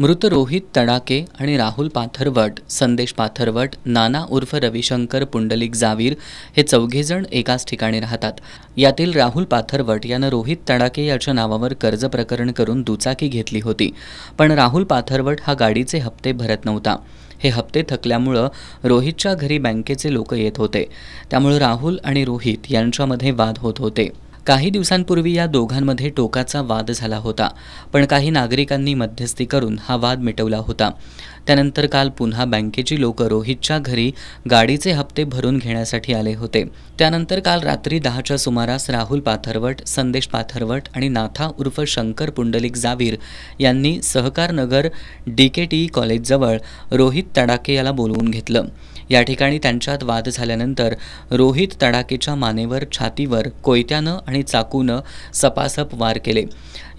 मृत रोहित तडाके आणि राहुल पाथरवट, संदेश पाथरवट, नाना उर्फ रविशंकर पुंडलिक जावीर हे चौघेजण एकाच ठिकाणी राहतात. यातील राहुल पाथरवट यानं रोहित तडाके याच्या नावावर कर्ज प्रकरण करून दुचाकी घेतली होती. पण राहुल पाथरवट हा गाडीचे हप्ते भरत नव्हता. हे हप्ते थकल्यामुळं रोहितच्या घरी बँकेचे लोक येत होते. त्यामुळे राहुल आणि रोहित यांच्यामध्ये वाद होत होते. काही दिवसांपूर्वी या दोघांमध्ये टोकाचा वाद झाला होता, पण काही नागरिकांनी मध्यस्थी करून हा वाद मिटवला होता. त्यानंतर काल पुन्हा बँकेची लोक रोहितच्या घरी गाडीचे हप्ते भरून घेण्यासाठी आले होते. त्यानंतर काल रात्री 10च्या सुमारास राहुल पाथरवट, संदेश पाथरवट आणि नाथा उर्फ शंकर पुंडलिक जावीर यांनी सहकार नगर DKTE कॉलेजजवळ रोहित तडाके याला बोलवून घेतलं. या ठिकाणी त्यांच्यात वाद झाल्यानंतर रोहित तडाकेच्या मानेवर, छातीवर कोयत्यानं आणि चाकूनं सपासप वार केले.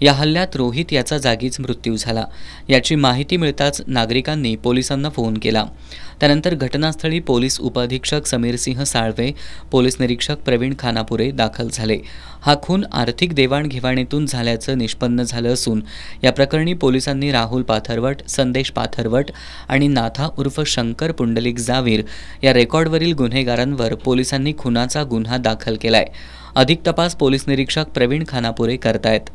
या हल्ल्यात रोहित याचा जागीच मृत्यू झाला. याची माहिती मिळताच नागरिकांनी पोलिसांना फोन केला. त्यानंतर घटनास्थळी पोलीस उपअधीक्षक समीरसिंह साळवे, पोलीस निरीक्षक प्रवीण खानापुरे दाखल झाले. हा खून आर्थिक देवाणघेवाणीतून झाल्याचं निष्पन्न झालं असून या प्रकरणी पोलिसांनी राहुल पाथरवट, संदेश पाथरवट आणि नाथा उर्फ शंकर पुंडलिक जावीर या रेकॉर्डवरील गुन्हेगारांवर पोलिसांनी खुनाचा गुन्हा दाखल केलाय. अधिक तपास पोलीस निरीक्षक प्रवीण खानापुरे करतायत.